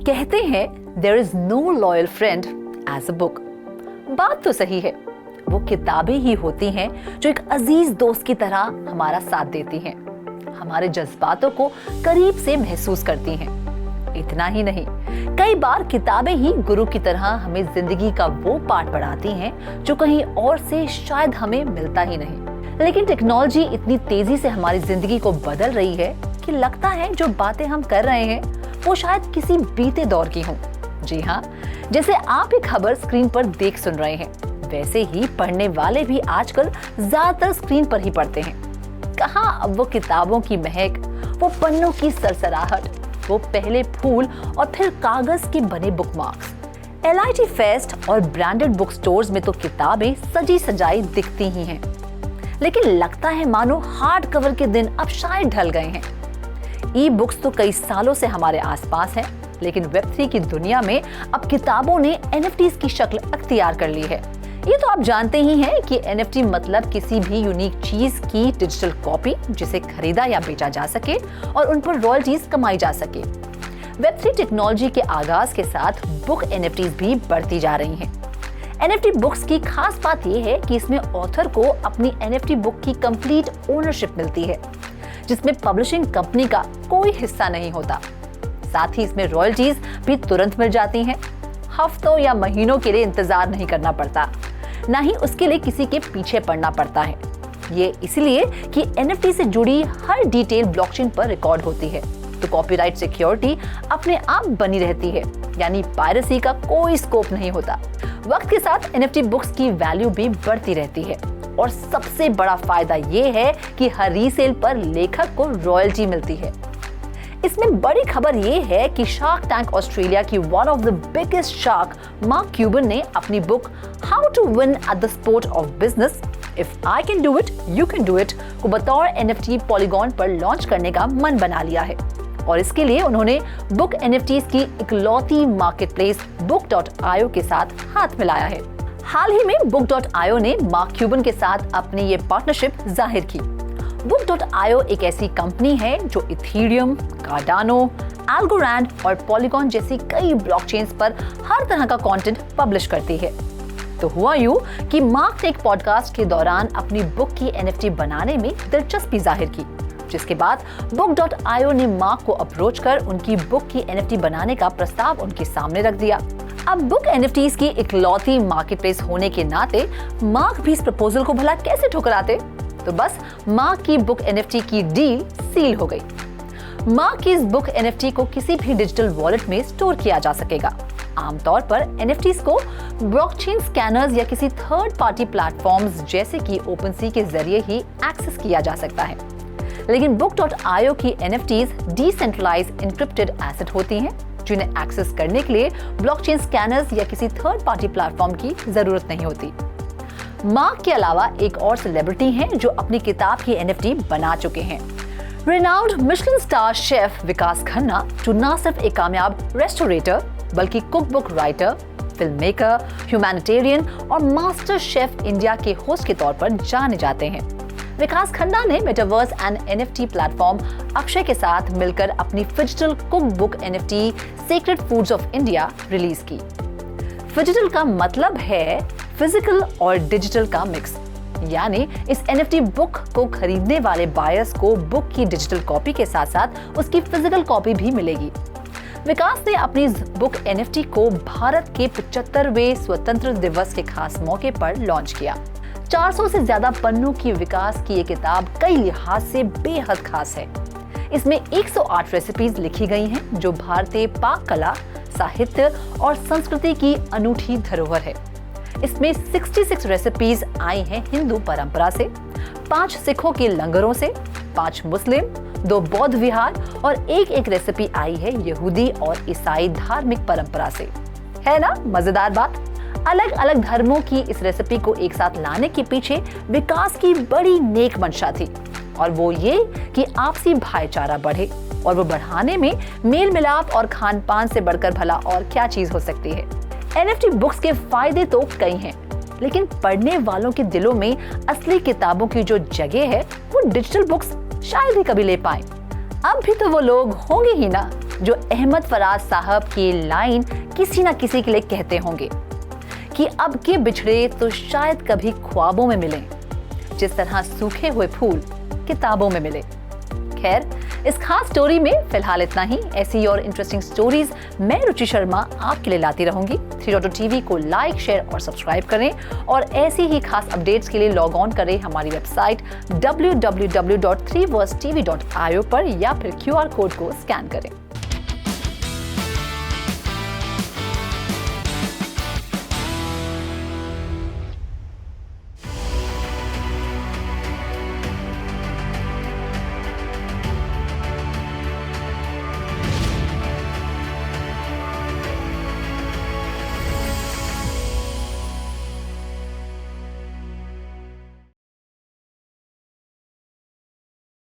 कहते हैं there is no loyal friend as a book। बात तो सही है, वो किताबें ही होती हैं जो एक अजीज दोस्त की तरह हमारा साथ देती हैं, हमारे जज्बातों को करीब से महसूस करती हैं। इतना ही नहीं, कई बार किताबें ही गुरु की तरह हमें जिंदगी का वो पाठ पढ़ाती हैं जो कहीं और से शायद हमें मिलता ही नहीं। लेकिन टेक्नोलॉजी इतनी तेजी से हमारी जिंदगी को बदल रही है कि लगता है जो बातें हम कर रहे हैं वो शायद किसी बीते दौर की हों। जी हाँ, जैसे आप एक खबर स्क्रीन पर देख सुन रहे हैं, वैसे ही पढ़ने वाले भी आजकल ज्यादातर स्क्रीन पर ही पढ़ते हैं। कहाँ अब वो किताबों की महक, वो पन्नों की सरसराहट, वो पहले फूल और फिर कागज के बने बुकमार्क्स। LIT फेस्ट और ब्रांडेड बुक स्टोर्स में तो किताबें सजी सजाई दिखती ही हैं, लेकिन लगता है मानो हार्ड कवर के दिन अब शायद ढल गए हैं। ई-बुक्स तो कई सालों से हमारे आसपास हैं, लेकिन वेब3 की दुनिया में अब किताबों ने NFTs की शक्ल अख्तियार कर ली है। ये तो आप जानते ही हैं कि NFT मतलब किसी भी यूनिक चीज की डिजिटल कॉपी जिसे खरीदा या बेचा जा सके और उन पर रॉयल्टीज कमाई जा सके। वेब3 टेक्नोलॉजी के आगाज के साथ बुक NFTs भी बढ़ती जा रही हैं। NFT बुक्स की खास बात यह है कि इसमें ऑथर को अपनी NFT बुक की कंप्लीट ओनरशिप मिलती है, जिसमें पब्लिशिंग कंपनी का कोई हिस्सा नहीं होता। साथ ही इसमें रॉयल्टीज भी तुरंत मिल जाती हैं। हफ्तों या महीनों के लिए इंतजार नहीं करना पड़ता, ना ही उसके लिए किसी के पीछे पड़ना पड़ता है। ये इसलिए कि NFT से जुड़ी हर डिटेल ब्लॉकचेन पर रिकॉर्ड होती है, तो कॉपीराइट सिक्योरिटी अपने आप बनी रहती है, यानी पायरेसी का कोई स्कोप नहीं होता। वक्त के साथ NFT बुक्स की वैल्यू भी बढ़ती रहती है और सबसे बड़ा फायदा ये है कि हर रीसेल पर लेखक को रॉयल्टी मिलती है। इसमें बड़ी खबर ये है कि शार्क टैंक ऑस्ट्रेलिया की one of the biggest shark Mark Cuban ने अपनी book how to win at the sport of business if I can do it you can do it को बतौर NFT पॉलीगॉन पर लॉन्च करने का मन बना लिया है, और इसके लिए उन्होंने बुक NFTs की इकलौती मार्केटप्लेस book.io के साथ हाथ मिलाया है। हाल ही में book.io ने मार्क क्यूबन के साथ अपनी ये पार्टनरशिप जाहिर की। book.io एक ऐसी कंपनी है जो इथेरियम, कार्डानो, एल्गोरैंड और पॉलीगॉन जैसी कई ब्लॉकचेन्स पर हर तरह का कंटेंट पब्लिश करती है। तो हुआ यूं कि मार्क ने एक पॉडकास्ट के दौरान अपनी बुक की NFT बनाने में दिलचस्पी जाहिर की, जिसके बाद book.io ने मार्क को अप्रोच कर उनकी बुक की NFT बनाने का प्रस्ताव उनके सामने रख दिया। अब बुक NFTs की इकलौती मार्केटप्लेस होने के नाते मार्क भी इस प्रपोजल को भला कैसे ठुकराते? तो बस मार्क की बुक NFT की डील सील हो गई। मार्क की इस बुक NFT को किसी भी डिजिटल वॉलेट में स्टोर किया जा सकेगा। आमतौर पर NFTs को ब्लॉकचेन स्कैनर्स या किसी थर्ड पार्टी प्लेटफॉर्म्स जैसे कि OpenSea के जरिए ही एक्सेस किया जा सकता है। लेकिन book.io की NFTs डिसेंट्रलाइज्ड एन्क्रिप्टेड एसेट होती हैं, जिन्हें एक्सेस करने के लिए ब्लॉकचेन स्कैनर्स या किसी थर्ड पार्टी प्लेटफॉर्म की जरूरत नहीं होती। मार्क के अलावा एक और सेलिब्रिटी हैं जो अपनी किताब की NFT बना चुके हैं। Renowned Michelin star chef Vikas Khanna, जो न सिर्फ एक कामयाब रेस्टोरेटर बल्कि cook book writer, film maker, humanitarian और मास्टर शेफ इंडिया के होस्ट के तौर पर जाने जाते हैं। विकास खन्ना ने metaverse and NFT platform Akshay के साथ मिलकर अपनी phygital cook book NFT secret foods of India release की। फिजिटल का मतलब है फिजिकल और डिजिटल का मिक्स, यानी इस NFT बुक को खरीदने वाले बायर्स को बुक की डिजिटल कॉपी के साथ साथ उसकी फिजिकल कॉपी भी मिलेगी। विकास ने अपनी बुक NFT को भारत के 75वें स्वतंत्र दिवस के खास मौके पर लॉन्च किया। 400 से ज्यादा पन्नों की विकास की ये किताब कई लिहाज से बेहद खास है। इसमें 108 रेसिपीज लिखी गई हैं, जो भारतीय पाक कला, साहित्य और संस्कृति की अनूठी धरोहर है। इसमें 66 रेसिपीज आई हैं हिंदू परंपरा से, 5 सिखों के लंगरों से, 5 मुस्लिम, 2 बौद्ध विहार और एक रेसिपी आई है यहूदी और ईसाई धार्मिक परंपरा से। है ना मजेदार बात? अलग अलग धर्मों की इस रेसिपी को एक साथ लाने के पीछे विकास की बड़ी नेक मंशा थी, और वो ये कि आपसी भाईचारा बढ़े, और वो बढ़ाने में मेल मिलाप और खान पान से बढ़कर भला और क्या चीज हो सकती है। NFT बुक्स के फायदे तो कई हैं, लेकिन पढ़ने वालों के दिलों में असली किताबों की जो जगह है वो डिजिटल बुक्स शायद ही कभी ले पाए। अब भी तो वो लोग होंगे ही ना जो अहमद फराज साहब की लाइन किसी ना किसी के लिए कहते होंगे कि अब के बिछड़े तो शायद कभी ख्वाबों में मिले, जिस तरह सूखे हुए फूल किताबों में मिले। खैर, इस खास स्टोरी में फिलहाल इतना ही। ऐसी और इंटरेस्टिंग स्टोरीज मैं रुचि शर्मा आपके लिए लाती रहूंगी। 3.2 को लाइक, शेयर और सब्सक्राइब करें और ऐसी ही खास अपडेट्स के लिए लॉग ऑन करें हमारी वेबसाइट www.3versetv.io पर या फिर QR कोड को स्कैन करें।